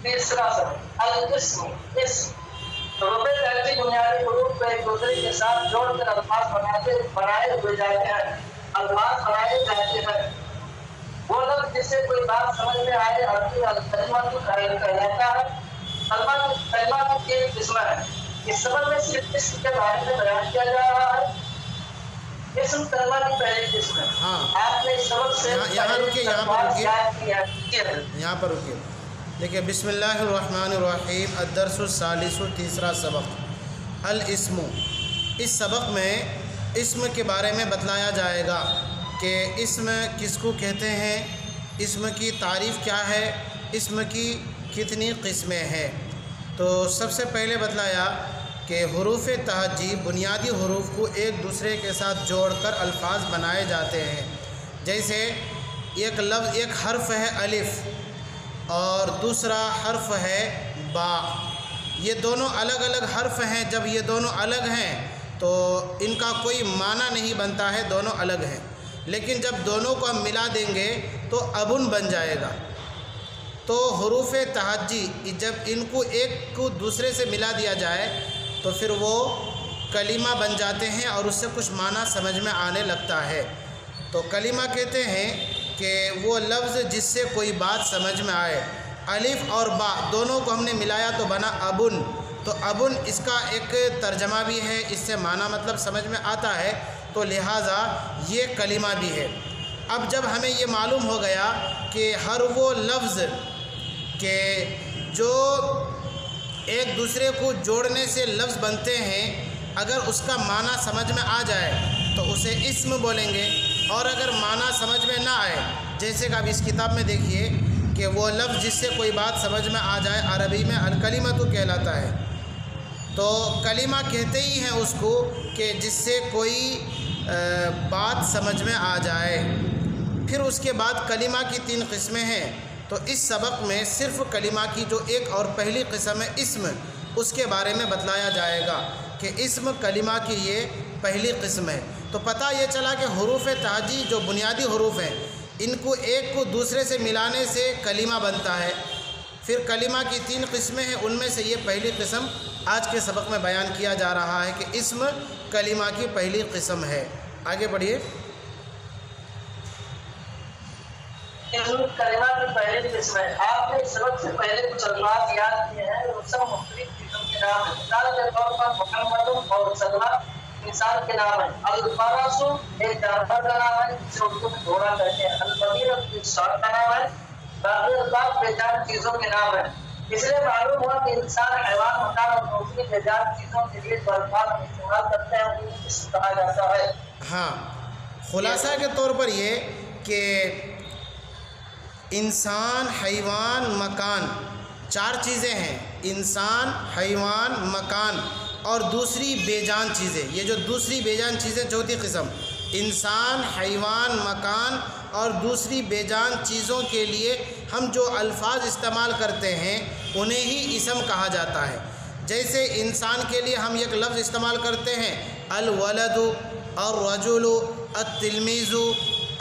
तीसरा सबक अल-इस्म, इस्म। रुपए तहती बुनियादी हुरूफ को एक दूसरे के साथ जोड़कर अल्फाज बनाए हुए जाते हैं, अल्फाज बनाए जाते हैं। वो लफ्ज़ जिससे कोई बात समझ में आए अरबी कलिमा कहलाता है। कलिमा की तीन किस्में हैं। इस सबक में सिर्फ इस्म के बारे में बयान किया जा रहा है। इस्म कलिमा की पहली किस्म है। हाँ, आपने इस सबक से यहाँ पर रुकिए। देखिए, बिस्मिल्लाहिर्रहमानिर्रहीम। अद्दर्सुस्सालिसु, तीसरा सबक अल इस्मु। इस सबक में इस्म के बारे में बतलाया जाएगा कि इस्म किसको कहते हैं, इस्म की तारीफ़ क्या है, इस्म की कितनी किस्में हैं। तो सबसे पहले बतलाया कि हुरूफ़ तहज्जी बुनियादी हुरूफ को एक दूसरे के साथ जोड़कर अल्फाज बनाए जाते हैं। जैसे एक लफ्ज़, एक हर्फ है अलिफ़ और दूसरा हर्फ है बा। ये दोनों अलग अलग हर्फ हैं। जब ये दोनों अलग हैं तो इनका कोई माना नहीं बनता है, दोनों अलग हैं। लेकिन जब दोनों को हम मिला देंगे तो अबुन बन जाएगा। तो हुरूफ़ तहज्जी जब इनको एक को दूसरे से मिला दिया जाए तो फिर वो कलीमा बन जाते हैं और उससे कुछ माना समझ में आने लगता है। तो कलीमा कहते हैं कि वो लफ्ज़ जिससे कोई बात समझ में आए। अलिफ़ और बा दोनों को हमने मिलाया तो बना अबुन। तो अबुन इसका एक तर्जमा भी है, इससे माना मतलब समझ में आता है, तो लिहाजा ये कलीमा भी है। अब जब हमें ये मालूम हो गया कि हर वो लफ्ज़ के जो एक दूसरे को जोड़ने से लफ्ज़ बनते हैं, अगर उसका माना समझ में आ जाए तो उसे इस्म बोलेंगे, और अगर माना समझ में ना आए, जैसे कि आप इस किताब में देखिए कि वो लफ्ज़ जिससे कोई बात समझ में आ जाए अरबी में अल-कलिमतु कहलाता है। तो कलिमा कहते ही हैं उसको कि जिससे कोई बात समझ में आ जाए। फिर उसके बाद कलिमा की तीन किस्में हैं। तो इस सबक में सिर्फ़ कलिमा की जो एक और पहली किस्म है इस्म, उसके बारे में बतलाया जाएगा कि इस्म कलिमा की ये पहली किस्म है। तो पता ये चला कि हुरूफ़ तहज्जी जो बुनियादी हुरूफ हैं, इनको एक को दूसरे से मिलाने से कलिमा बनता है। फिर कलिमा की तीन किस्में हैं, उनमें से ये पहली किस्म आज के सबक में बयान किया जा रहा है कि इस्म कलिमा की पहली किस्म है। आगे बढ़िए। कलिमा की पहली किस्म है। आपने इस सबक से पहले कुछ अल्फाज याद किए हैं, वो सब मुख्तलिफ किस्म के नाम हैं। मिसाल के तौर पर मुहम्मद और सलमा इंसान के नाम है। अल-फरसु एक जानवर का नाम है जिसे उर्दू में घोड़ा कहते हैं। अल-बगीरा इंसान का नाम है। बाकी अल्फाज बेजान चीज़ों के नाम है। इसलिए मालूम हुआ कि इंसान, हैवान, मकान और दूसरी बेजान चीज़ों के लिए जो अल्फाज इस्तेमाल करते हैं उन्हें इस्म कहा जाता है। हाँ, खुलासा के तौर पर ये कि इंसान, हैवान, मकान, चार चीज़ें हैं। इंसान, हैवान, मकान और दूसरी बेजान चीज़ें। ये जो दूसरी बेजान चीज़ें, चौथी किस्म, इंसान, हैवान, मकान और दूसरी बेजान चीज़ों के लिए हम जो अल्फाज इस्तेमाल करते हैं उन्हें ही इस्म कहा जाता है। जैसे इंसान के लिए हम एक लफ्ज़ इस्तेमाल करते हैं अल-वलदु, अर-रजुलु, अत-तिलमीज़ु,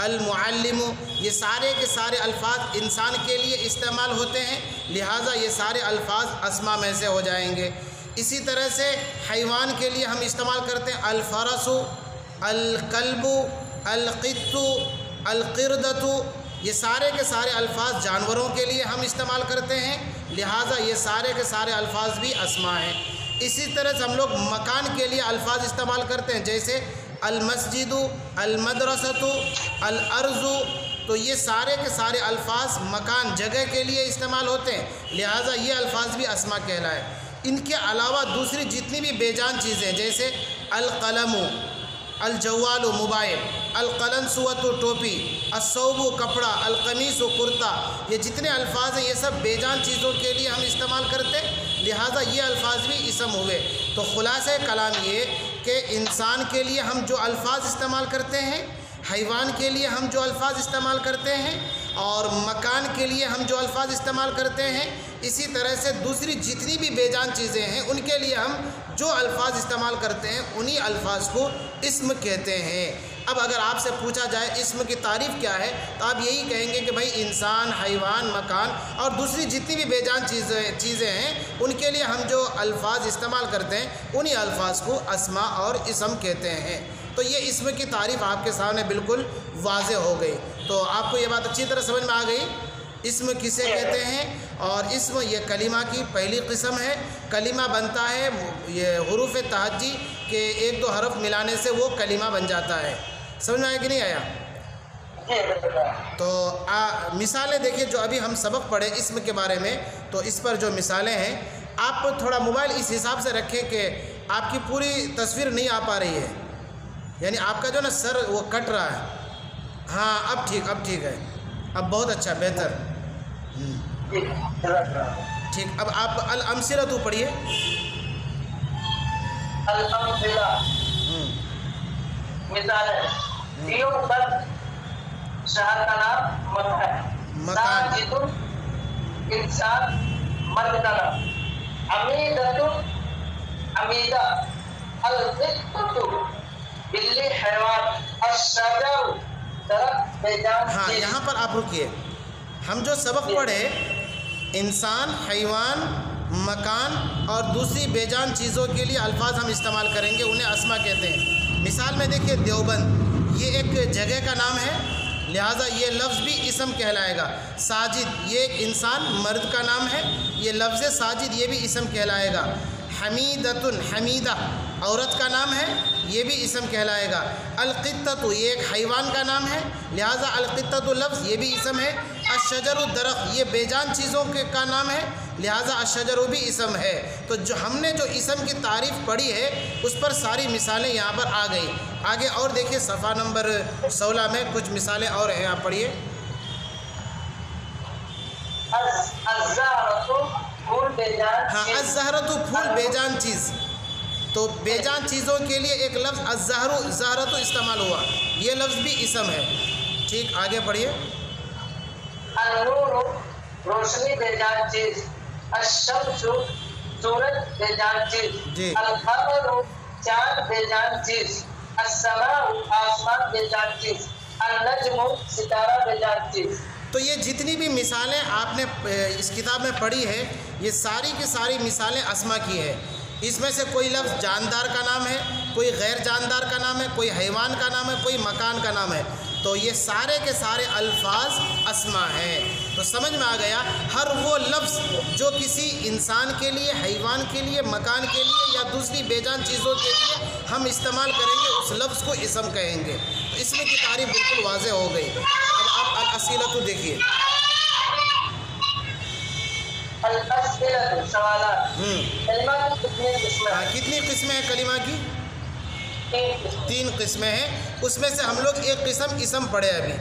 अल-मुअल्लिमु। ये सारे के सारे अल्फाज इंसान के लिए इस्तेमाल होते हैं, लिहाजा ये सारे अल्फाज अस्मा में से हो जाएंगे। इसी तरह से हैवान के लिए हम इस्तेमाल करते हैं अल-फरसु, अल-कल्बु, अल-क़ित्तु, अल-क़िरदतु। ये सारे के सारे अल्फाज जानवरों के लिए हम इस्तेमाल करते हैं, लिहाजा ये सारे के सारे अल्फाज भी अस्मा हैं। इसी तरह से हम लोग मकान के लिए अल्फाज इस्तेमाल करते हैं, जैसे अल-मस्जिदु, अल-मदरसतु, अल-अर्ज़ु। तो ये सारे के सारे अल्फाज मकान, जगह के लिए इस्तेमाल होते हैं, लिहाजा ये अल्फाज भी अस्मा कहलाए। इनके अलावा दूसरी जितनी भी बेजान चीज़ें, जैसे अल-क़लमु, अल-जवालु मोबाइल, अल-क़लनसुवतु टोपी, अस्सौबु कपड़ा, अल-क़मीसु कुर्ता, ये जितने अल्फाज हैं ये सब बेजान चीज़ों के लिए हम इस्तेमाल करते हैं, लिहाजा ये अल्फाज भी इसम हुए। तो खुलासे कलाम ये कि इंसान के लिए हम जो अल्फाज इस्तेमाल करते हैं, हैवान के लिए हम जो अल्फाज इस्तेमाल करते हैं और मकान के लिए हम जो अल्फाज इस्तेमाल करते हैं, इसी तरह से दूसरी जितनी भी बेजान चीज़ें हैं उनके लिए हम जो अल्फाज इस्तेमाल करते हैं उन्हीं अल्फाज को इस्म कहते हैं। अब अगर आपसे पूछा जाए इस्म की तारीफ़ क्या है तो आप यही कहेंगे कि भाई इंसान, हैवान, मकान और दूसरी जितनी भी बेजान चीज़ें हैं उनके लिए हम जो अल्फाज इस्तेमाल करते हैं उन्हीं अल्फाज को अस्मा और इस्म कहते हैं। तो ये इस्म की तारीफ़ आपके सामने बिल्कुल वाज़े हो गई। तो आपको ये बात अच्छी तरह समझ में आ गई इस्म किसे कहते हैं। और इस्म ये कलिमा की पहली किस्म है। कलिमा बनता है ये हुरूफ तहज्जी के 1-2 हरफ मिलाने से वो कलिमा बन जाता है। समझ में आया कि नहीं आया? तो मिसालें देखिए जो अभी हम सबक पढ़े इस्म के बारे में, तो इस पर जो मिसालें हैं आप थोड़ा मोबाइल इस हिसाब से रखें कि आपकी पूरी तस्वीर नहीं आ पा रही है, यानी आपका जो ना सर वो कट रहा है। हाँ अब ठीक है, अब बहुत अच्छा, बेहतर, ठीक। अब आप अल अमसिला तो पढ़िए। अल अमसिला मिसाल है, शहर का नाम मक्का है, साजिदुन इंसान, मर्द का नाम, अमीदतुन अमीदा, अल-क़ित्तु बिल्ली, हैवान, अश-शजरु दरख्त, बेजान। हाँ यहाँ पर आप रुकिए। हम जो सबक पढ़े इंसान, हैवान, मकान और दूसरी बेजान चीज़ों के लिए अल्फाज हम इस्तेमाल करेंगे, उन्हें अस्मा कहते हैं। मिसाल में देखिए देवबंद ये एक जगह का नाम है, लिहाजा ये लफ्ज़ भी इसम कहलाएगा। साजिद ये एक इंसान, मर्द का नाम है, ये लफ्ज़ साजिद ये भी इसम कहलाएगा। हमीदतुन हमीदा औरत का नाम है, ये भी इसम कहलाएगा। अल-क़ित्ततु ये एक हैवान का नाम है, लिहाजा अल-क़ित्ततु लफ्ज़ ये भी इसम है। अश-शजरु दरख्त ये बेजान चीज़ों के का नाम है, लिहाजा अश-शजरु भी इसम है। तो जो हमने जो इसम की तारीफ़ पढ़ी है उस पर सारी मिसालें यहाँ पर आ गई। आगे और देखिए सफ़ा नंबर 16 में कुछ मिसालें और हैं, आप पढ़िए। हाँ अज़्ज़हरतु फूल बेजान चीज़, तो बेजान चीज़ों के लिए एक लफ्ज़ अज़्ज़हरतु इस्तेमाल हुआ, ये लफ्ज़ भी इसम है। ठीक, आगे पढ़िए। अन-नूर रोशनी बेजान चीज़, अश-शम्सु सूरज बेजान चीज़, अल-क़मरु चाँद बेजान चीज़, अस-समाउ आसमान बेजान चीज़, अन-नज्मु सितारा बेजान चीज़। तो ये जितनी भी मिसालें आपने इस किताब में पढ़ी है ये सारी की सारी मिसालें अस्मा की है। इसमें से कोई लफ्ज़ जानदार का नाम है, कोई गैर जानदार का नाम है, कोई हैवान का नाम है, कोई मकान का नाम है। तो ये सारे के सारे अल्फाज अस्मा हैं। तो समझ में आ गया, हर वो लफ्ज़ जो किसी इंसान के लिए, हैवान के लिए, मकान के लिए या दूसरी बेजान चीज़ों के लिए हम इस्तेमाल करेंगे उस लफ्ज़ को इसम कहेंगे। तो इसमें की तारीफ़ बिल्कुल वाज़े हो गई। अब आप अल-असीलतु देखिए। अल-असीलतु सवालात, कलिमा की कितनी किस्में हैं? कितनी किस्में हैं कलिमा की? 3 किस्में हैं, उसमें से हम लोग एक किस्म इसम पढ़े अभी।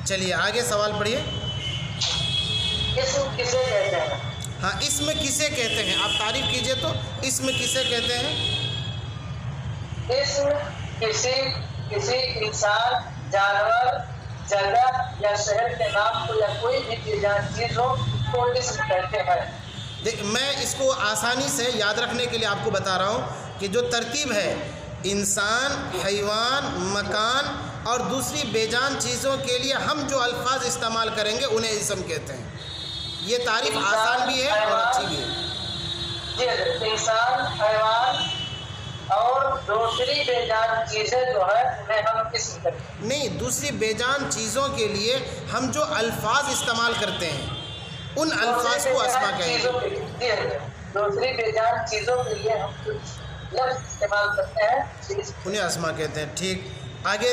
चलिए आगे सवाल पढ़िए। इस्म किसे कहते हैं? हाँ इसम किसे कहते हैं, आप तारीफ कीजिए तो इसम किसे कहते हैं? इस्म किसी इंसान, जानवर, जगह या शहर के नाम को या कोई भी चीज़ों को इस्म कहते हैं। देख मैं इसको आसानी से याद रखने के लिए आपको बता रहा हूँ कि जो तरतीब है इंसान, हैवान, मकान और दूसरी बेजान चीज़ों के लिए हम जो अल्फाज इस्तेमाल करेंगे उन्हें इसम कहते हैं। ये तारीफ आसान भी है और अच्छी भी है। जी, इंसान, हैवान और दूसरी बेजान चीज़ें जो है उन्हें हम इसम कहते हैं। नहीं, दूसरी बेजान चीज़ों के लिए हम जो अल्फाज इस्तेमाल करते हैं उन अल्फाज को अस्मा कहेंगे। दूसरी बेजान चीज़ों के लिए हम कुछ लफ्ज़ इस्तेमाल करते हैं, उन्हें अस्मा कहते हैं। ठीक, आगे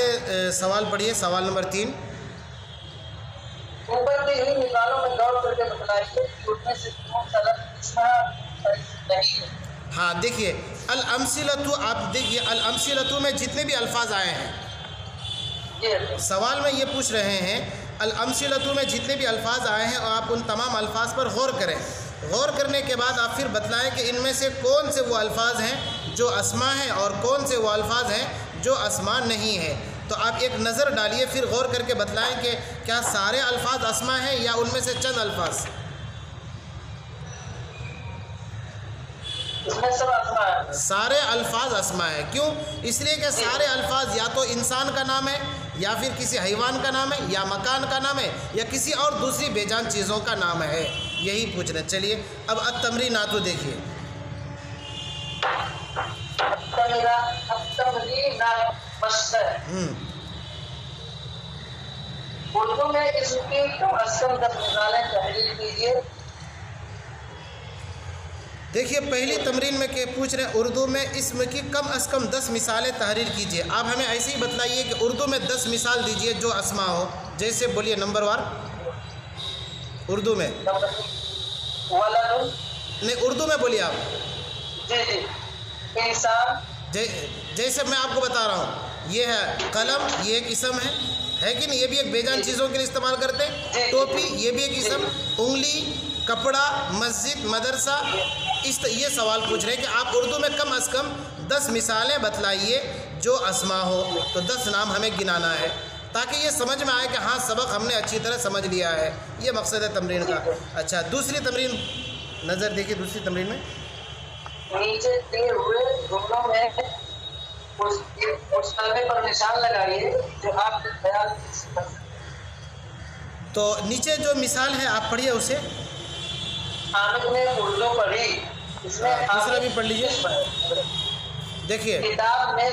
सवाल पढ़िए, सवाल नंबर 3। ऊपर दी हुई मिसालों में गौर करके बताइए कि उनमें से कौन सा लफ्ज़ नहीं है। हाँ देखिए अल-अमसिलतु, आप देखिए अल-अमसिलतु में जितने भी अल्फाज आए हैं, सवाल में ये पूछ रहे हैं अल-अमसिलतु में जितने भी अल्फाज आए हैं और आप उन तमाम अल्फाज पर गौर करें। गौर करने के बाद आप फिर बतलाएं कि इनमें से कौन से वो अल्फाज हैं जो अस्मा हैं और कौन से वो अल्फाज हैं जो अस्मा नहीं है। तो आप एक नज़र डालिए, फिर गौर करके बतलाएं कि क्या सारे अल्फाज अस्मा हैं या उनमें से चंद अल्फाज। इसमें सब अस्मा है। सारे अल्फाज अस्मा है। क्यों? इसलिए कि सारे अल्फाज या तो इंसान का नाम है, या फिर किसी हैवान का नाम है, या मकान का नाम है, या किसी और दूसरी बेजान चीज़ों का नाम है। यही पूछ रहे। चलिए अब अत-तमरीनातु देखिए। उर्दू में इसकी कम अज़ कम 10 मिसालें तहरीर कीजिए। देखिए पहली तमरीन में के पूछ रहे हैं उर्दू में इसम की कम अज़ कम 10 मिसालें तहरीर कीजिए। आप हमें ऐसे ही बतलाइए कि उर्दू में 10 मिसाल दीजिए जो अस्मा हो। जैसे बोलिए नंबर वार उर्दू में। नहीं, उर्दू में बोलिए आप। जी जी। इंसान, जैसे मैं आपको बता रहा हूँ, ये है कलम, ये एक इसम है कि नहीं? ये भी एक बेजान चीज़ों के लिए इस्तेमाल करते हैं। टोपी, ये भी एक इसम। उंगली, कपड़ा, मस्जिद, मदरसा, ये सवाल पूछ रहे हैं कि आप उर्दू में कम अज़ कम 10 मिसालें बतलाइए जो अस्मा हो। तो 10 नाम हमें गिनाना है ताकि ये समझ में आए कि हाँ सबक हमने अच्छी तरह समझ लिया है। ये मकसद है तमरीन का। अच्छा, दूसरी तमरीन नज़र देखिए। दूसरी तमरीन में नीचे दिए हुए जुमलों में उस कलमे पर निशान लगाइए जो आपके ख्याल से। तो नीचे जो मिसाल है आप पढ़िए उसे। हामिद ने उर्दू पढ़ी, इसमें दूसरा भी पढ़ लीजिए। देखिए किताब में।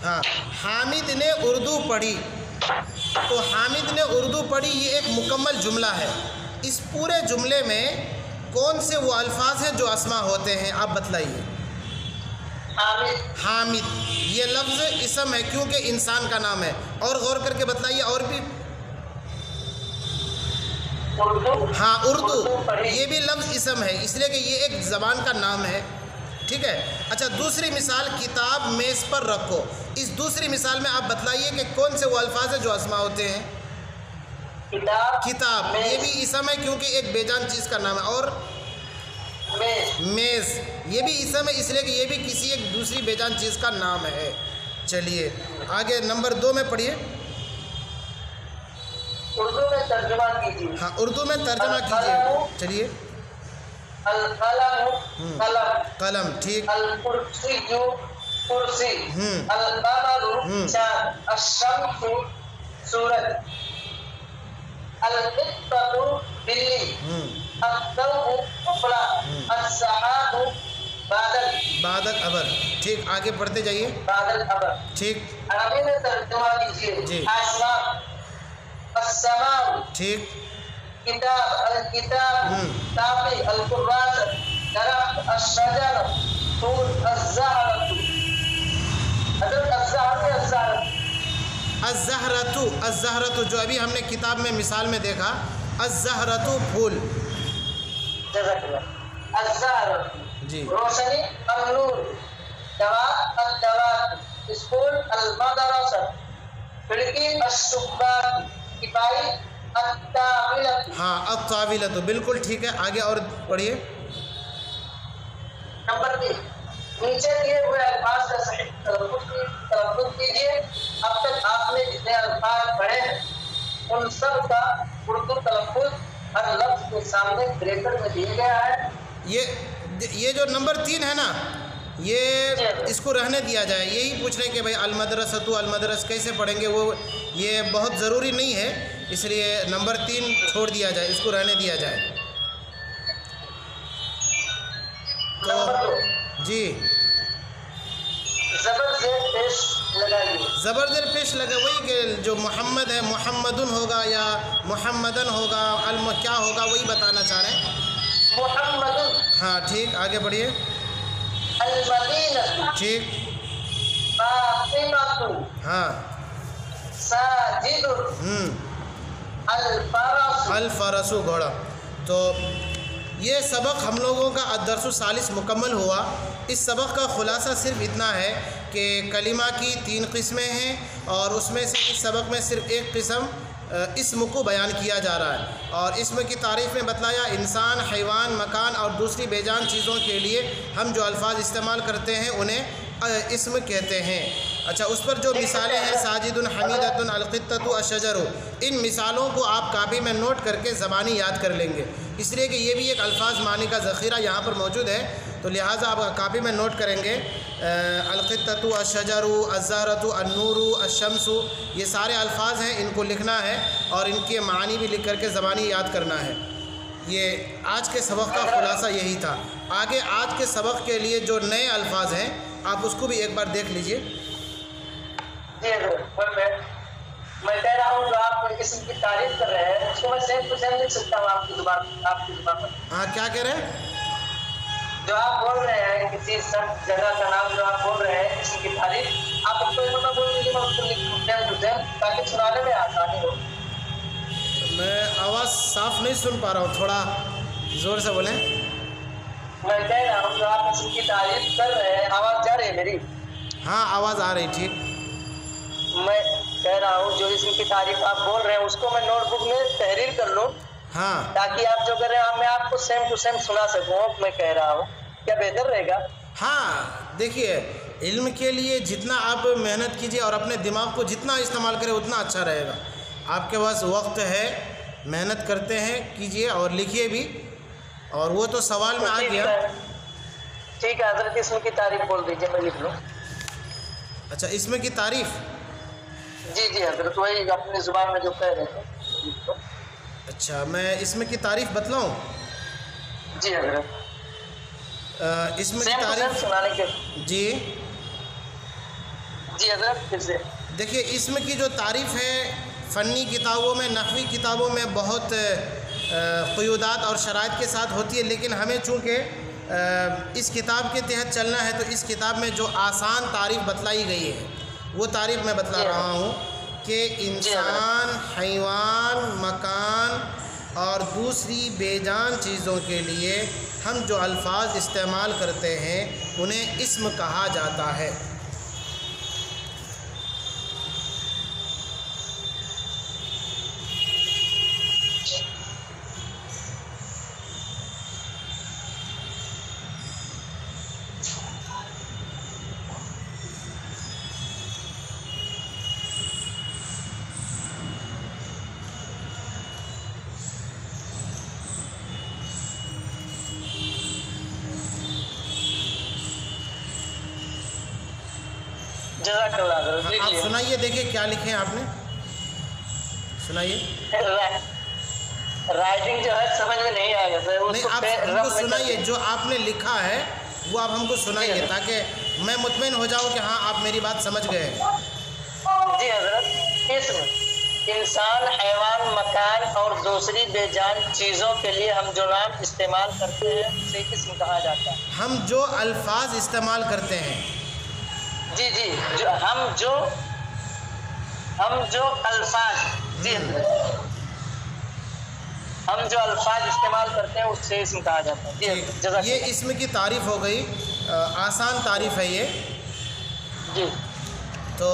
हाँ, हामिद ने उर्दू पढ़ी। तो हामिद ने उर्दू पढ़ी ये एक मुकम्मल जुमला है। इस पूरे जुमले में कौन से वो अल्फाज हैं जो अस्मा होते हैं, आप बतलाइए। हामिद ये लफ्ज़ इसम है क्योंकि इंसान का नाम है। और गौर करके बतलाइए। और भी हाँ, उर्दू ये भी लफ्ज़ इसम है इसलिए कि ये एक ज़बान का नाम है। ठीक है। अच्छा, दूसरी मिसाल किताब मेज़ पर रखो। इस दूसरी मिसाल में आप बतलाइए कि कौन से वो अल्फाज हैं जो अस्मा होते हैं। किताब ये भी इसम है क्योंकि एक बेजान चीज़ का नाम है। और मेज़ ये भी इसम है इसलिए कि ये भी किसी एक दूसरी बेजान चीज़ का नाम है। चलिए आगे नंबर 2 में पढ़िए। उर्दू में तर्जुमा कीजिए। हाँ, उर्दू में तर्जुमा कीजिए। चलिए। कलम, ठीक। कुर्सी, चाँद, अश-शम्सु सूरज, अल-क़ित्ततु बिल्ली, अल-कल्बु कपड़ा, अस-सहाबु बादल अबर। ठीक, आगे पढ़ते जाइए। बादल अबर, ठीक। अरबी में तर्जुमा कीजिए। आसमान, अस-समाउ, ठीक। किताब, अल-किताब, ताबी, अल-कुर्रास, दरख्त, अश-शजर, फूल, अज़-ज़हरतु। हज़रत अज़-ज़हरतु जो अभी हमने किताब में मिसाल में देखा, अज़-ज़हरतु फूल। अज़-ज़हरतु जी। रोशनी, अन-नूर, दवा, अद-दवा, स्कूल, अल-मदरसा, खिड़की, अश-शुब्बाक, सिपाही, अत-ताविलतु। हाँ, अत-ताविलतु बिल्कुल ठीक है। आगे और पढ़िए। नंबर 3, नीचे दिए हुए अल्फाज का सही तलफ़्फ़ुज़ कीजिए। अब तक आपने जितने अल्फाज पढ़े हैं उन सब का उर्दू तलफ़्फ़ुज़ हर लफ्ज़ के सामने ब्रैकेट में दिया गया है। ये जो नंबर 3 है ना, ये इसको रहने दिया जाए। यही पूछ रहे हैं कि भाई अल-मदरसतु अल-मदरस कैसे पढ़ेंगे, वो ये बहुत ज़रूरी नहीं है, इसलिए नंबर 3 छोड़ दिया जाए, इसको रहने दिया जाए। तो जी ज़बर ज़ेर पेश लगा। वही कि जो मोहम्मद है मोहम्मदुन होगा या मोहम्मदन होगा, क्या होगा वही बताना चाह रहे हैं। मोहम्मदुन, हाँ ठीक। आगे बढ़िए। अल-मदीना, ठीक। फातिमातु, हाँ। साजिदुन, अल-फरसु घोड़ा। तो ये सबक हम लोगों का अद-दर्सु सालिस मुकम्मल हुआ। इस सबक का ख़ुलासा सिर्फ इतना है कि कलिमा की 3 किस्में हैं और उसमें से इस सबक में सिर्फ एक किस्म इस्म को बयान किया जा रहा है। और इस्म की तारीफ़ में बतलाया इंसान, हैवान, मकान और दूसरी बेजान चीज़ों के लिए हम जो अल्फाज इस्तेमाल करते हैं उन्हें इस्म कहते हैं। अच्छा, उस पर जो मिसालें हैं साजिदुन, हमीदतुन, अल-क़ित्ततु, अश-शजरु, इन मिसालों को आप कापी में नोट करके ज़बानी याद कर लेंगे, इसलिए कि ये भी एक अल्फाज मानी का ज़ख़ीरा यहाँ पर मौजूद है। तो लिहाजा आप कापी में नोट करेंगे अलक़ित्ततु, अशजरु, अज़्ज़ारतु, अन्नूरु, अशम्सु, ये सारे अल्फाज हैं, इनको लिखना है और इनके मानी भी लिख करके ज़बानी याद करना है। ये आज के सबक का खुलासा यही था। आगे आज के सबक के लिए जो नए अल्फाज हैं आप उसको भी एक बार देख लीजिए। मैं कह रहा हूँ जो आप इसम की तारीफ कर रहे हैं उसको मैं सेम टू सेम लिख सकता हूँ आपकी जुबान पर। हाँ, क्या कह रहे हैं? जो आप बोल रहे हैं किसी सब जगह का नाम जो आप बोल रहे हैं इसम की तारीफ, आप उसको एक बार बोल दीजिए, मैं उसको लिख दूँ सेम टू सेम, ताकि सुनाने में आसानी हो। मैं आवाज़ साफ नहीं सुन पा रहा हूँ, थोड़ा ज़ोर से बोलें। मैं कह रहा हूँ जो आप इसम की तारीफ कर रहे हैं, आवाज़ जा रही है मेरी? हाँ, आवाज़ आ रही, ठीक। मैं कह रहा हूँ जो इसम की तारीफ आप बोल रहे हैं उसको मैं नोटबुक में तहरीर कर लूँ, हाँ, ताकि आप जो कर रहे हैं मैं आपको सेम टू सेम सुना सकूँ। मैं कह रहा हूँ क्या बेहतर रहेगा? हाँ, देखिए, इल्म के लिए जितना आप मेहनत कीजिए और अपने दिमाग को जितना इस्तेमाल करें उतना अच्छा रहेगा। आपके पास वक्त है, मेहनत करते हैं, कीजिए और लिखिए भी, और वो तो सवाल में आ गया। ठीक है हज़रत, इसम की तारीफ बोल दीजिए, मैं लिख लूँ। अच्छा, इसमें की तारीफ? जी जी हज़रत, वही अपनी ज़ुबान में जो कह रहे थे। अच्छा, मैं इसमें की तारीफ बतलाऊँ? जी हज़रत, इसमें की तारीफ सुनाने के। जी हज़रत, फिर से देखिए, इसमें की जो तारीफ़ है फ़नी किताबों में, नहवी किताबों में बहुत क़ुयूदात और शराइत के साथ होती है, लेकिन हमें चूँकि इस किताब के तहत चलना है तो इस किताब में जो आसान तारीफ़ बतलाई गई है वो तारीफ़ मैं बतला रहा हूँ कि इंसान, हैवान, मकान और दूसरी बेजान चीज़ों के लिए हम जो अल्फाज इस्तेमाल करते हैं उन्हें इस्म कहा जाता है। आप सुनाइए, देखिए क्या लिखे हैं आपने, सुनाइए। राइटिंग जो है समझ में नहीं आएगा सर, नहीं, आप हमको सुनाइए, जो आपने लिखा है वो आप हमको सुनाइए, ताकि मैं मुतमईन हो जाऊँ कि हाँ आप मेरी बात समझ गए। जी हज़रत, इसम इंसान, हैवान, मकान और दूसरी बेजान चीज़ों के लिए हम जो नाम इस्तेमाल करते हैं उसे इसम कहा जाता है। हम जो अल्फाज इस्तेमाल करते हैं, जी जी, जो हम जो अल्फाज, जी हम जो अल्फाज इस्तेमाल करते हैं उससे इसम कहा जाता है। जी, ये इसम की तारीफ़ हो गई, आसान तारीफ़ है ये। जी, तो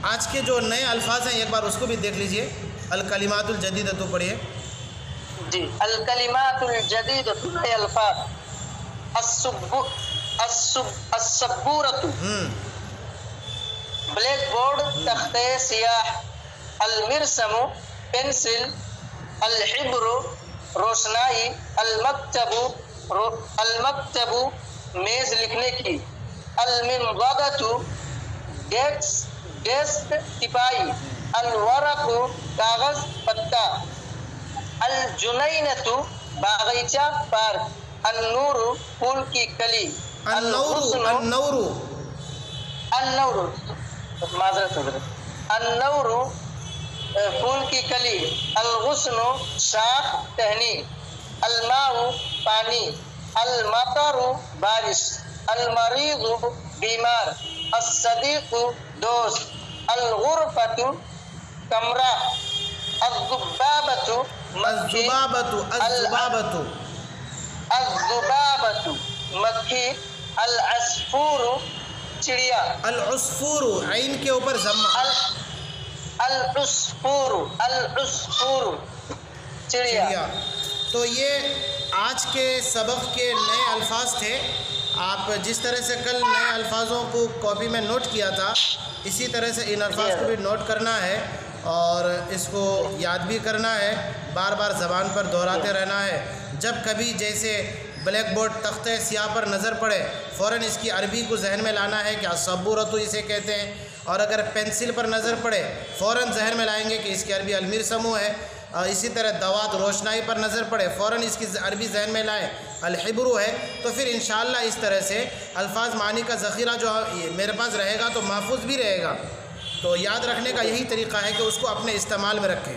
आज के जो नए अल्फाज हैं एक बार उसको भी देख लीजिए। अल-कलिमातुल जदीदतु पढ़िए। जी, अल-कलिमातुल जदीदतु नए अल्फाज, अस्सब्बूरतु ब्लैक बोर्ड, तख्ते सियाह, अलमिरसमु पेंसिल, अलहिब्रु रोशनाई, अलमक्तबु मेज लिखने की, अलमिमदादतु डेस्क टिपाई, अलवरकु कागज पत्ता, अलजुनैनतु बागीचा पार्क, अन्नूरु फूल की कली, अन्नौरु फूल की कली, अलगुस्नु शाख टहनी, अलमाउ पानी, अलमतरु बारिश, अलमरीदु बीमार, अस्सदीकु दोस्त, अलगुरफतु कमरा, अज़्ज़ुबाबतु मक्खी, अल-अस्फूरु चिड़िया, अल-अस्फूरु आइन के ऊपर ज़म्मा, अल-अस्फूरु चिड़िया। तो ये आज के सबक के नए अल्फाज थे। आप जिस तरह से कल नए अल्फाजों को कॉपी में नोट किया था इसी तरह से इन अल्फाज को भी नोट करना है और इसको याद भी करना है, बार बार ज़बान पर दोहराते रहना है। जब कभी जैसे ब्लैक बोर्ड तख्ते स्याह पर नज़र पड़े फ़ौरन इसकी अरबी को जहन में लाना है कि असब्बुरतु इसे कहते हैं। और अगर पेंसिल पर नज़र पड़े फ़ौरन जहन में लाएंगे कि इसकी अरबी अलमिरसमु है। और इसी तरह दवात रोशनाई पर नज़र पड़े फ़ौरन इसकी अरबी जहन में लाएँ अलहिब्रु है। तो फिर इंशाअल्लाह इस तरह से अल्फाज मानी का ज़ख़ीरा जो मेरे पास रहेगा तो महफूज भी रहेगा। तो याद रखने का यही तरीक़ा है कि उसको अपने इस्तेमाल में रखें।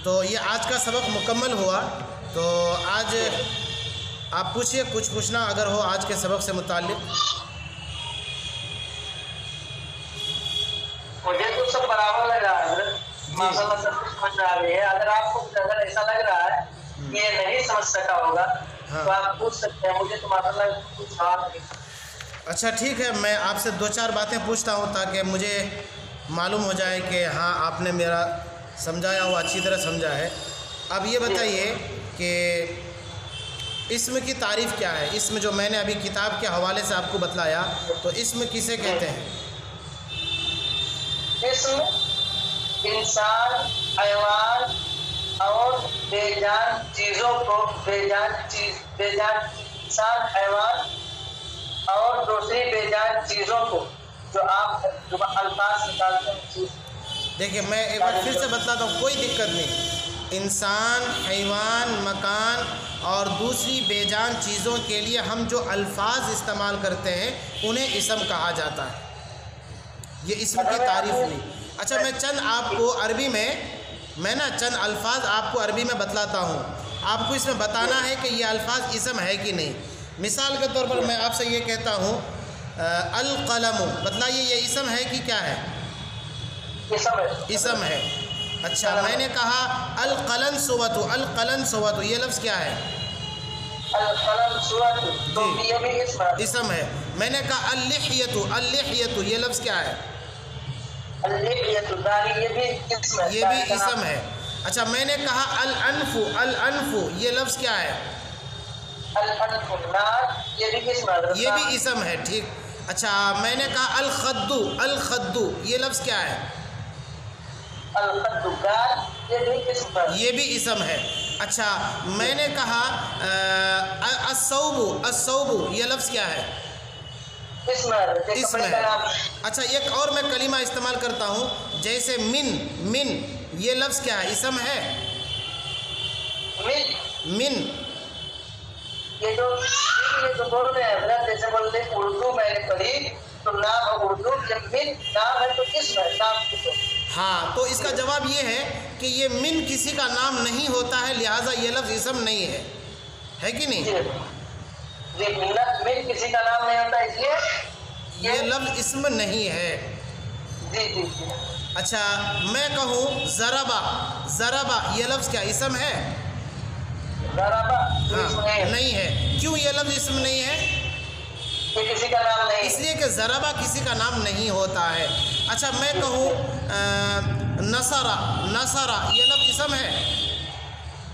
तो ये आज का सबक मुकम्मल हुआ। तो आज आप पूछिए, कुछ पूछना अगर हो आज के सबक से मुताल्लिक़। मुझे तो सब बराबर लग रहा है, माशाल्लाह सब कुछ समझ आ रही है। अगर आपको अगर ऐसा लग रहा है कि ये नहीं समझ सका होगा तो आप पूछ सकते हैं। मुझे तो माशाल्लाह कुछ सवाल नहीं। अच्छा ठीक है, मैं आपसे 2-4 बातें पूछता हूँ ताकि मुझे मालूम हो जाए कि हाँ आपने मेरा समझाया हुआ अच्छी तरह समझा है। अब ये बताइए कि इस्म की तारीफ़ क्या है? इस्म जो मैंने अभी किताब के हवाले से आपको बतलाया, तो इस्म किसे कहते हैं? इस्म इंसान, हैवान और बेजान चीज़ों को, बेजान इंसान, हैवान और दूसरी बेजान चीज़ों को जो आप जो अल्फाज निकालते हैं। देखिए मैं एक बार फिर से बतलाता हूँ, कोई दिक्कत नहीं। इंसान, हैवान, मकान और दूसरी बेजान चीज़ों के लिए हम जो अल्फाज इस्तेमाल करते हैं उन्हें इस्म कहा जाता है। ये इस्म की तारीफ़ नहीं। अच्छा मैं चंद आपको अरबी में चंद अल्फाज आपको अरबी में बतलाता हूँ। आपको इसमें बताना है कि ये अल्फाज इस्म है कि नहीं। मिसाल के तौर पर मैं आपसे ये कहता हूँ अल क़लम, बतलाइए ये इस्म है कि क्या है? इस्म है। अच्छा मैंने कहा अल क़लन सुवतु, अल क़लन सुवतु, ये लफ्ज़ क्या है? अल क़लन सुवतु, तो ये भी इस्म है। मैंने कहा अल लिह्यतु, अल लिह्यतु, ये लफ्ज़ क्या है? अल लिह्यतु, ये भी इस्म है। अच्छा मैंने कहा अल अनफु, अल अनफु, ये लफ्ज़ क्या है? अल अनफु, ये भी इस्म है। ठीक। अच्छा मैंने कहा अल खद्दू, अल खद्दू, ये लफ्ज़ क्या है? अल खद्दू, ये भी इस्म है। अच्छा मैंने कहा अस्सौबु, अस्सौबु, ये लफ्ज़ क्या है? इस्म है। अच्छा एक और मैं कलीमा इस्तेमाल करता हूँ, जैसे मिन, मिन, ये लफ्ज़ क्या है? इस्म है। मिन ये तो दोनों में है। जैसे बोलते उर्दू मैंने पढ़ी तो नाम उर्दू, जब मिन नाम है तो इस्म है, नाम तो। हाँ तो इसका जवाब ये है कि ये मिन किसी का नाम नहीं होता है, लिहाजा ये लफ्ज़ इस्म नहीं है कि नहीं? मिन किसी का नाम नहीं होता, इसलिए ये लफ्ज़ इस्म नहीं है। जी। अच्छा मैं कहूँ ज़रबा, ज़रबा, ये लफ्ज़ क्या इस्म है? हाँ, नहीं है। क्यों ये लफ्ज़ इस्म नहीं है? ये किसी का नाम नहीं, इसलिए कि ज़रबा किसी का नाम नहीं होता है। अच्छा मैं कहूँ नसरा, नसरा, ये लफ्ज़ इस्म है?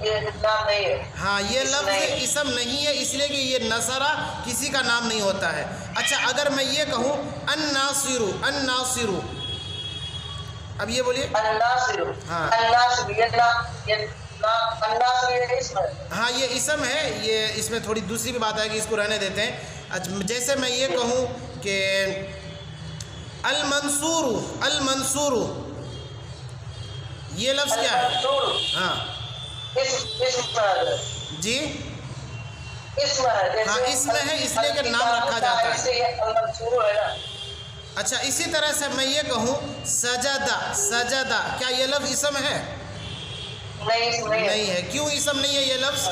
ये नाम नहीं है। हाँ ये लफ्ज़ इस्म नहीं है, इसलिए कि ये नसरा किसी का नाम नहीं होता है। अच्छा अगर मैं ये कहूँ अन्नासिरु, अन्नासिरु, अब ये बोलिए। अन्नासिरु, हाँ हाँ ये इस्म है। ये इसमें थोड़ी दूसरी भी बात है कि इसको रहने देते हैं। अच्छा जैसे मैं ये कहूँ कि अल मंसूरु, अल मंसूरु, ये लफ्ज़ क्या है? हाँ जी इसमें है। हाँ इसमें है, इसलिए कि नाम रखा जाता है। अच्छा इसी तरह से मैं ये कहूँ सजदा, सजदा, क्या ये लफ्ज़ इस्म है? नहीं है। क्यों इस्म नहीं है ये लफ्ज़?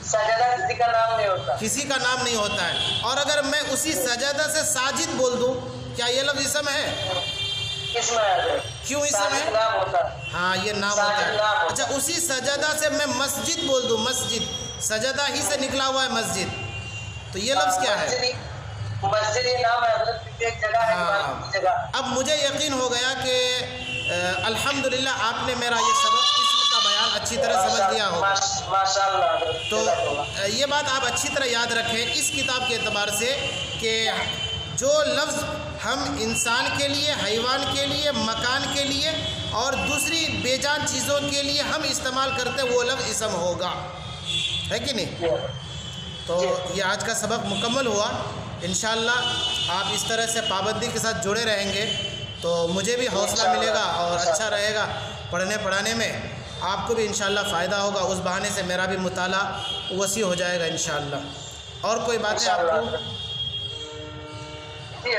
सजदा किसी का नाम नहीं होता, किसी का नाम नहीं होता है। और अगर मैं उसी सजदा से साजिद बोल दूँ, क्या ये लफ्ज़ इस्म है? क्यों इस्म है? हाँ ये नाम होता है। अच्छा उसी सजदा से मैं मस्जिद बोल दूँ, मस्जिद, सजदा ही से निकला हुआ है मस्जिद, तो ये लफ्ज़ क्या है? मस्जिद नाम है, एक जगह है। अब मुझे यकीन हो गया कि अल्हम्दुलिल्लाह आपने मेरा ये सबक इस्म का बयान अच्छी तरह समझ लिया होगा। माशाअल्लाह। तो ये बात आप अच्छी तरह याद रखें इस किताब के एतबार से कि जो लफ्ज़ हम इंसान के लिए, हैवान के लिए, मकान के लिए और दूसरी बेजान चीज़ों के लिए हम इस्तेमाल करते हैं वो लफ्ज़ इस्म होगा। है कि नहीं? जी तो ये आज का सबक मुकम्मल हुआ। इंशाअल्लाह आप इस तरह से पाबंदी के साथ जुड़े रहेंगे तो मुझे भी हौसला मिलेगा और अच्छा रहेगा पढ़ने पढ़ाने में। आपको भी इंशाअल्लाह फ़ायदा होगा, उस बहाने से मेरा भी मुताला वसी हो जाएगा इंशाअल्लाह। और कोई बातें आपको? जी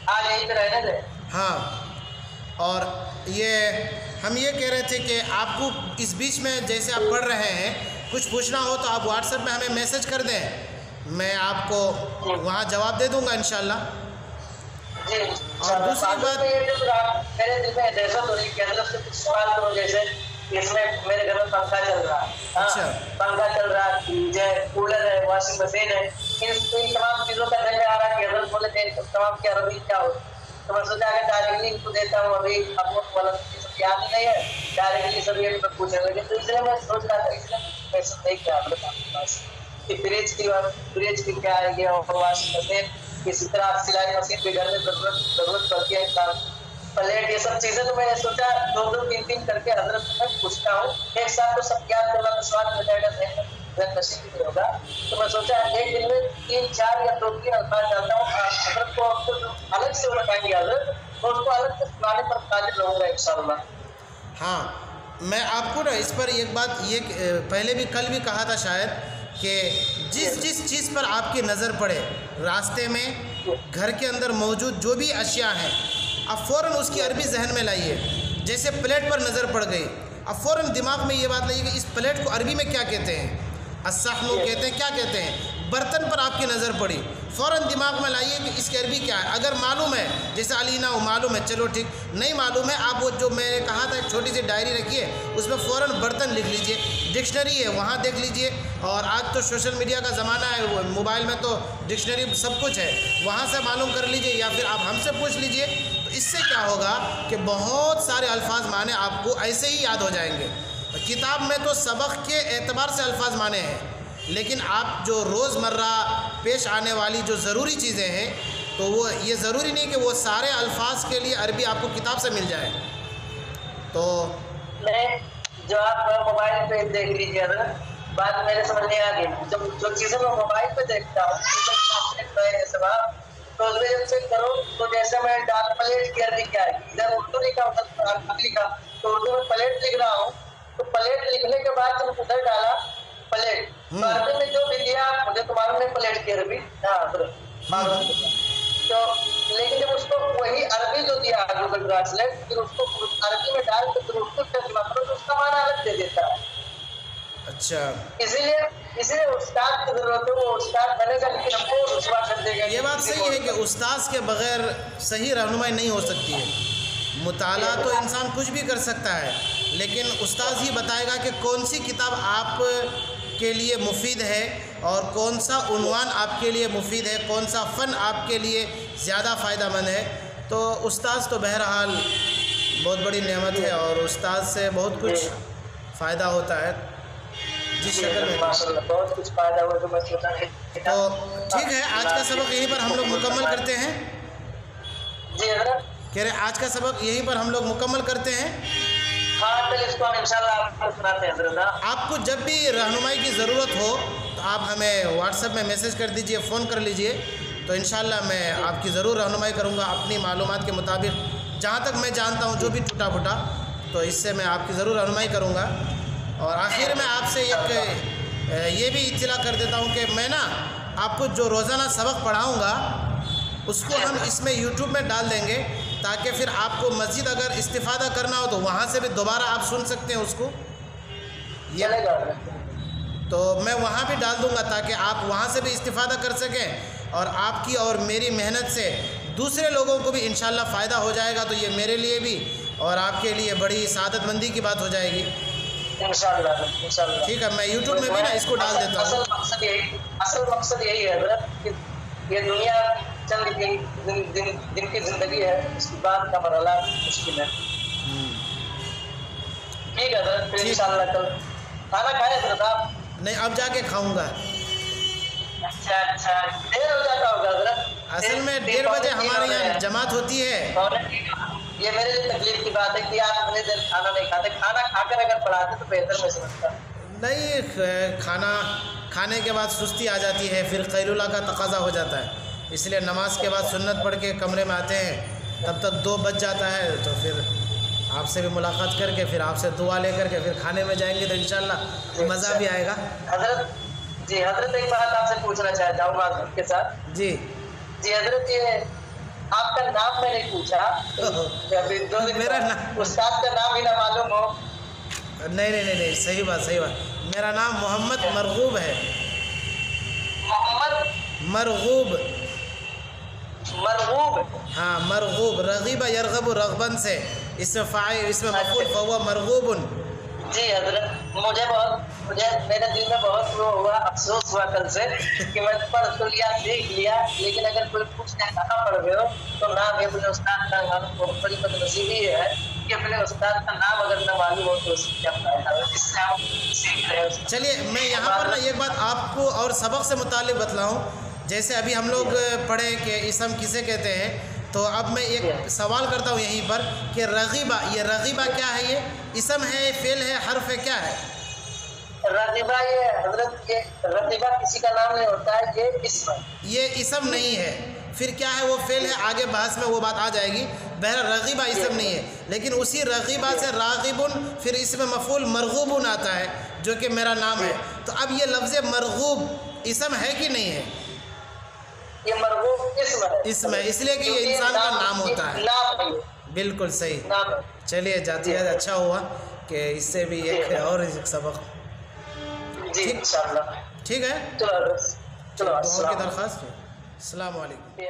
आज यही तो रहने दें। हाँ, और ये हम ये कह रहे थे कि आपको इस बीच में जैसे आप पढ़ रहे हैं कुछ पूछना हो तो आप व्हाट्सएप में हमें मैसेज कर दें, मैं आपको वहाँ जवाब दे दूँगा इंशाअल्लाह। जी। और दूसरी बात, मेरे दिल में दहशत हो रही है कि अंदर से कुछ सवाल करो, जैसे इसमें मेरे घर में पंखा चल रहा है, अच्छा, पंखा चल रहा है, फ्रिज है, कूलर है, वॉशिंग मशीन है, इन तमाम चीज़ों का ध्यान आ रहा है कि अगर बोले तमाम की अरबी क्या हो, तो मैं सोचा कि डायरेक्टली इनको देता हूँ, अभी आपको वाला सब याद नहीं है, डायरेक्टली सब ये पूछे, लेकिन तो इसलिए मैं सोच रहा था, इसलिए मैसेज नहीं किया आपके पास कि फ्रिज की क्या आएगी और वॉशिंग मशीन, इसी तरह सिलाई मशीन भी घर में जरूरत पड़ती है, प्लेट, ये सब चीजें तो मैंने सोचा 2-2-3-3 करके हजरत मैं पूछता हूँ, एक साथ तो सब याद करना तो स्वाद हो जाएगा, नसीब भी होगा, तो मैं सोचा एक दिन में 3-4 या 2-3 अल्फाज डालता हूँ, हजरत को आपको अलग से बताएंगे हजरत, तो उसको अलग से सुनाने पर काबिल रहूँगा इंशाअल्लाह। हाँ, मैं आपको ना इस पर एक बात ये पहले भी कल भी कहा था शायद कि जिस चीज़ पर आपकी नज़र पड़े रास्ते में, घर के अंदर मौजूद जो भी अशिया हैं, आप फ़ौरन उसकी अरबी जहन में लाइए। जैसे प्लेट पर नज़र पड़ गई, अब फ़ौरन दिमाग में ये बात लाइए कि इस प्लेट को अरबी में क्या कहते हैं, अस्साहनु कहते हैं, क्या कहते हैं। बर्तन पर आपकी नज़र पड़ी, फ़ौरन दिमाग में लाइए कि इसकी अरबी क्या है। अगर मालूम है, जैसे अलीना वो मालूम है, चलो ठीक, नहीं मालूम है, आप वो जो मैंने कहा था एक छोटी सी डायरी रखिए, उसमें फ़ौरन बर्तन लिख लीजिए, डिक्शनरी है वहाँ देख लीजिए, और आज तो सोशल मीडिया का ज़माना है, मोबाइल में तो डिक्शनरी सब कुछ है, वहाँ से मालूम कर लीजिए, या फिर आप हमसे पूछ लीजिए। तो इससे क्या होगा कि बहुत सारे अल्फाज माने आपको ऐसे ही याद हो जाएंगे। किताब में तो सबक के एतबार से अल्फाज माने हैं, लेकिन आप जो रोज़मर्रा पेश आने वाली जो ज़रूरी चीज़ें हैं, तो वो ये ज़रूरी नहीं कि वो सारे अल्फाज के लिए अरबी आपको किताब से मिल जाए। तो नहीं, जो आप मोबाइल पे देख लीजिए ना, बात मेरे समझ में आ गई। जब जो चीज़ें मैं मोबाइल पे देखता हूँ तो उससे करो, तो जैसे मैं डाल प्लेट की अरबी क्या है, इधर उर्दू लिखा उधर अरबी लिखा, तो उर्दू में प्लेट लिख रहा हूँ, तो प्लेट लिखने के बाद जब उधर डाला प्लेट, तो अरबी में जो भी दिया मुझे तो मालूम नहीं प्लेट की अरबी, तो लेकिन जब उसको वही अरबी जो दिया गूगल ट्रांसलेट, फिर उसको अरबी में डाल के फिर उसको तर्जुमा करो तो उसका माना अलग दे देता है। अच्छा, इसीलिए उस्ताद की जरूरत है, वो उस्ताद बनेगा लेकिन हमको रुसवा कर देगा। ये बात सही है कि उस्ताद के बगैर सही रहनुमाई नहीं हो सकती है। मुताला तो इंसान कुछ भी कर सकता है, लेकिन उस्ताद ही बताएगा कि कौन सी किताब आप के लिए मुफीद है और कौन सा उन्वान आपके लिए मुफीद है, कौन सा फ़न आपके लिए ज़्यादा फ़ायदामंद है। तो उस्ताद तो बहरहाल बहुत बड़ी नेमत है और उस्ताद से बहुत कुछ फ़ायदा होता है जिस शक्ल में। बहुत कुछ फ़ायदा हुआ तो मैं सोचा है। तो ठीक है, आज का सबक यहीं पर हम लोग मुकम्मल करते हैं। जी हज़रत, कह रहे आज का सबक यहीं पर हम लोग मुकम्मल करते हैं। हाँ, तो इसको हम इंशाल्लाह आपको सुनाते हैं हज़रत। आपको जब भी रहनुमाई की ज़रूरत हो तो आप हमें व्हाट्सएप में मैसेज कर दीजिए, फ़ोन कर लीजिए, तो इंशाल्लाह मैं आपकी ज़रूर रहनुमाई करूँगा अपनी मालूमात के मुताबिक, जहाँ तक मैं जानता हूँ जो भी टूटा फूटा, तो इससे मैं आपकी ज़रूर रहनुमाई करूँगा। और आखिर में आपसे एक ये भी इत्तला कर देता हूँ कि मैं ना आपको जो रोज़ाना सबक पढ़ाऊँगा उसको हम इसमें यूट्यूब में डाल देंगे, ताकि फिर आपको मस्जिद अगर इस्तिफ़ादा करना हो तो वहाँ से भी दोबारा आप सुन सकते हैं उसको। ये तो मैं वहाँ भी डाल दूँगा ताकि आप वहाँ से भी इस्तिफ़ादा कर सकें, और आपकी और मेरी मेहनत से दूसरे लोगों को भी इंशाल्लाह फ़ायदा हो जाएगा। तो ये मेरे लिए भी और आपके लिए बड़ी सादतमंदी की बात हो जाएगी इंशाल्लाह। ठीक है, मैं यूट्यूब में भी ना इसको डाल देता हूँ। असल मकसद यही है हज़रत कि ये दुनिया चंद दिन की ज़िंदगी है, इसके बाद का मरहला मुश्किल है। ठीक है हज़रत, फिर इंशाल्लाह कल खाना खाए हज़रत आप? नहीं, अब जाके खाऊंगा। अच्छा, देर हो जाता होगा हज़रत? असल में 1:30 बजे हमारे यहाँ जमात होती है। ये मेरे लिए तकलीफ की बात है कि आप इतनी देर खाना नहीं खाते, खाना खाकर अगर पढ़ाते तो बेहतर मैं समझता। नहीं, खाने के बाद सुस्ती आ जाती है, फिर कैलूला का तकाजा हो जाता है, इसलिए नमाज के बाद सुन्नत पढ़ के कमरे में आते हैं, तब तक 2 बज जाता है, तो फिर आपसे भी मुलाकात करके फिर आपसे दुआ लेकर के फिर खाने में जाएंगे तो इंशाल्लाह मज़ा भी आएगा। हजरत जी, हजरत एक बात आपसे पूछना चाहता हूँ माज़रत के साथ। जी जी हजरत, ये आपका नाम मैंने पूछा, अभी 2 दिन मेरा नाम, उस्ताद का नाम ही ना मालूम हो। नहीं, सही बात। मेरा नाम मोहम्मद मरगूब है। मोहम्मद मरगूब, हाँ मरगूब, रगीबा यरगबु रगबन से, इसमें मफूल फहुवा मरगूबुन। जी हजरत, मुझे मेरे दिल में बहुत वो हुआ, अफसोस हुआ कल से कि मैं पढ़ तो लिया, सीख लिया, लेकिन अगर कोई पूछने कहाँ पढ़ गए हो तो नाम है अपने उस्ताद का नाम, बहुत बड़ी बदनसीबी है कि अपने उस्ताद का नाम अगर न मालूम हो तो उससे क्या फायदा, इससे आप सीख रहे हो। चलिए मैं यहाँ पर ना एक बात आपको और सबक से मुताल्लिक़ बतलाऊँ। जैसे अभी हम लोग पढ़े कि इसम किसे कहते हैं, तो अब मैं एक सवाल करता हूँ यहीं पर कि रगीबा, ये रगीबा क्या है? ये इसम है, फेल है, हर्फ है, क्या है? रगीबा, ये हजरत, ये रगीबा किसी का नाम नहीं होता है, ये इसम है। ये इसम नहीं है, फिर क्या है? वो फेल है, आगे बहस में वो बात आ जाएगी। बहरहाल रगीबा इसम नहीं है, लेकिन उसी रगीबा से रागिबुन, फिर इसमें मफूल मरगूबुन आता है जो कि मेरा नाम है। तो अब ये लफ्ज़ मरगूब इसम है कि नहीं है? ये मरगूब इसम है, इसलिए कि ये इंसान का नाम होता है। बिल्कुल सही। चलिए जाती है, अच्छा हुआ कि इससे भी एक और सबक। ठीक है, चलो दुआ की दरख्वास्त। अस्सलाम वालेकुम।